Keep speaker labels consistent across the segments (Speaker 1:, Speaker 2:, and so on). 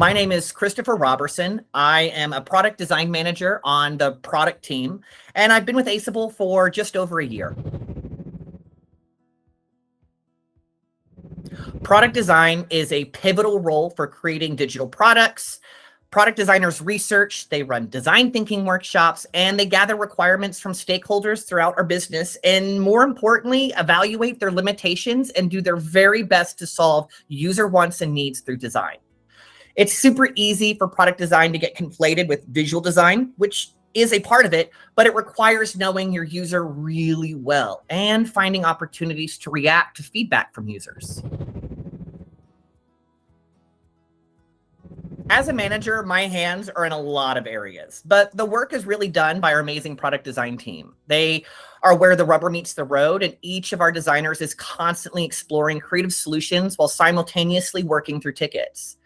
Speaker 1: My name is Christopher Robertson. I am a product design manager on the product team, and I've been with Aceable for just over a year. Product design is a pivotal role for creating digital products. Product designers research, they run design thinking workshops, and they gather requirements from stakeholders throughout our business, and more importantly, evaluate their limitations and do their very best to solve user wants and needs through design. It's super easy for product design to get conflated with visual design, which is a part of it, but it requires knowing your user really well and finding opportunities to react to feedback from users. As a manager, my hands are in a lot of areas, but the work is really done by our amazing product design team. They are where the rubber meets the road, and each of our designers is constantly exploring creative solutions while simultaneously working through tickets.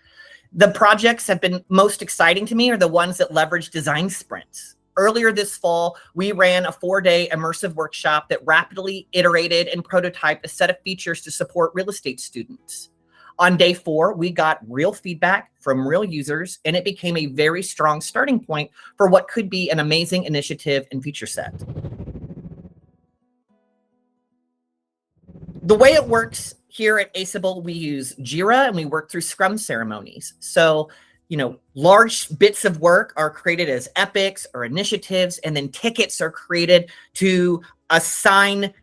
Speaker 1: The projects that have been most exciting to me are the ones that leverage design sprints. Earlier this fall, we ran a 4-day immersive workshop that rapidly iterated and prototyped a set of features to support real estate students. On day 4, we got real feedback from real users, and it became a very strong starting point for what could be an amazing initiative and feature set. The way it works here at Aceable, we use Jira and we work through Scrum ceremonies. So, large bits of work are created as epics or initiatives, and then tickets are created to assign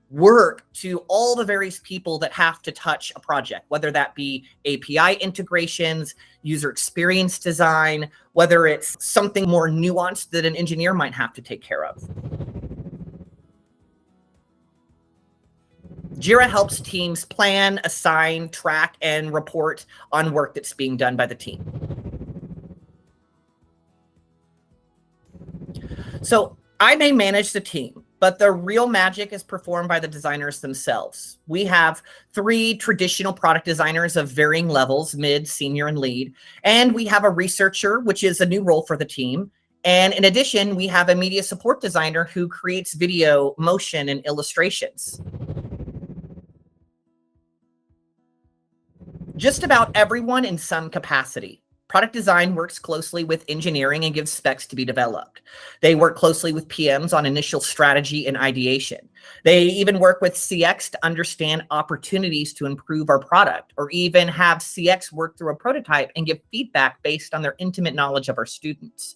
Speaker 1: work to all the various people that have to touch a project, whether that be API integrations, user experience design, whether it's something more nuanced that an engineer might have to take care of. Jira helps teams plan, assign, track, and report on work that's being done by the team. So I may manage the team, but the real magic is performed by the designers themselves. We have 3 traditional product designers of varying levels, mid, senior, and lead. And we have a researcher, which is a new role for the team. And in addition, we have a media support designer who creates video, motion, and illustrations. Just about everyone in some capacity. Product design works closely with engineering and gives specs to be developed. They work closely with PMs on initial strategy and ideation. They even work with CX to understand opportunities to improve our product, or even have CX work through a prototype and give feedback based on their intimate knowledge of our students.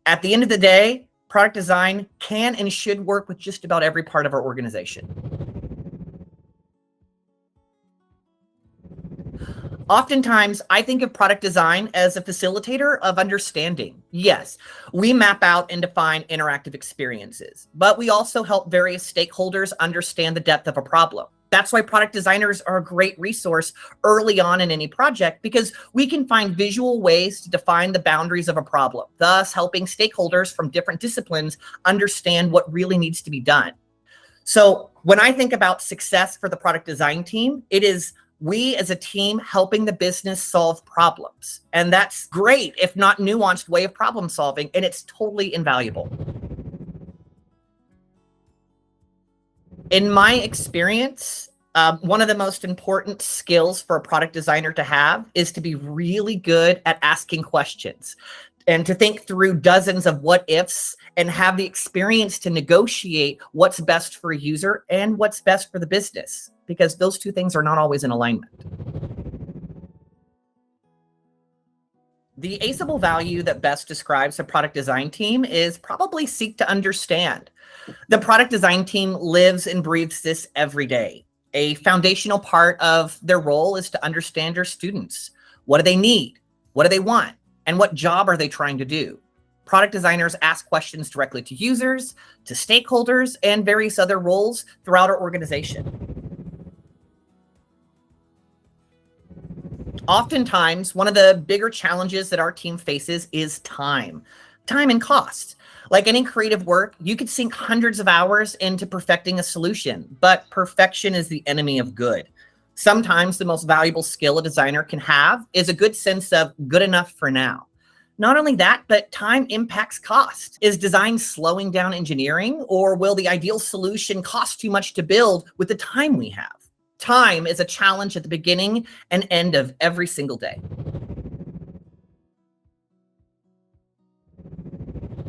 Speaker 1: At the end of the day, product design can and should work with just about every part of our organization. Oftentimes, I think of product design as a facilitator of understanding. Yes, we map out and define interactive experiences, but we also help various stakeholders understand the depth of a problem. That's why product designers are a great resource early on in any project, because we can find visual ways to define the boundaries of a problem, thus helping stakeholders from different disciplines understand what really needs to be done. So when I think about success for the product design team, it is we as a team helping the business solve problems. And that's great, if not nuanced way of problem solving, and it's totally invaluable. In my experience, one of the most important skills for a product designer to have is to be really good at asking questions and to think through dozens of what ifs and have the experience to negotiate what's best for a user and what's best for the business, because those two things are not always in alignment. The Aceable value that best describes a product design team is probably seek to understand. The product design team lives and breathes this every day. A foundational part of their role is to understand your students. What do they need? What do they want? And what job are they trying to do? Product designers ask questions directly to users, to stakeholders, and various other roles throughout our organization. Oftentimes, one of the bigger challenges that our team faces is time and cost. Like any creative work, you could sink hundreds of hours into perfecting a solution, but perfection is the enemy of good. Sometimes the most valuable skill a designer can have is a good sense of good enough for now. Not only that, but time impacts cost. Is design slowing down engineering, or will the ideal solution cost too much to build with the time we have? Time is a challenge at the beginning and end of every single day.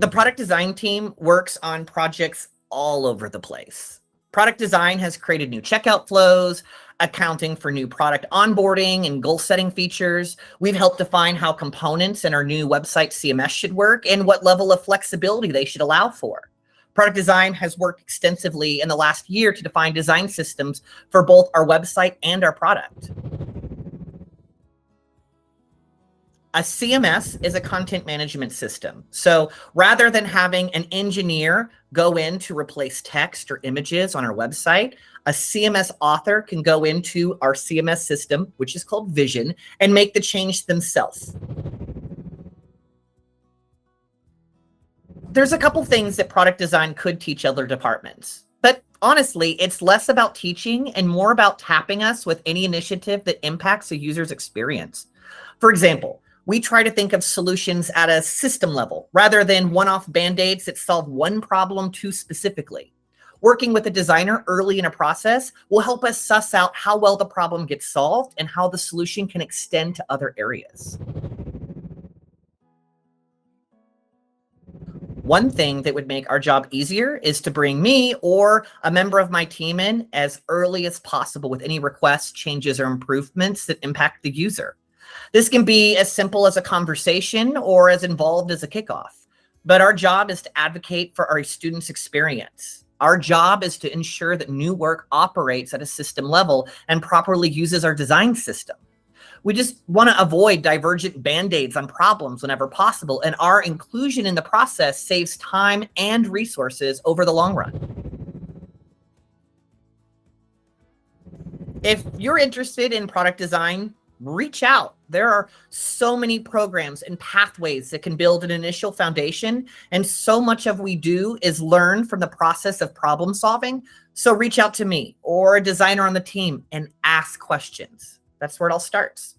Speaker 1: The product design team works on projects all over the place. Product design has created new checkout flows, accounting for new product onboarding and goal setting features. We've helped define how components in our new website CMS should work and what level of flexibility they should allow for. Product design has worked extensively in the last year to define design systems for both our website and our product. A CMS is a content management system. So rather than having an engineer go in to replace text or images on our website, a CMS author can go into our CMS system, which is called Vision, and make the change themselves. There's a couple things that product design could teach other departments, but honestly, it's less about teaching and more about tapping us with any initiative that impacts a user's experience. For example, we try to think of solutions at a system level rather than one-off band-aids that solve one problem too specifically. Working with a designer early in a process will help us suss out how well the problem gets solved and how the solution can extend to other areas. One thing that would make our job easier is to bring me or a member of my team in as early as possible with any requests, changes, or improvements that impact the user. This can be as simple as a conversation or as involved as a kickoff. But our job is to advocate for our students' experience. Our job is to ensure that new work operates at a system level and properly uses our design system. We just want to avoid divergent band-aids on problems whenever possible, and our inclusion in the process saves time and resources over the long run. If you're interested in product design, reach out. There are so many programs and pathways that can build an initial foundation, and so much of what we do is learn from the process of problem solving. So reach out to me or a designer on the team and ask questions. That's where it all starts.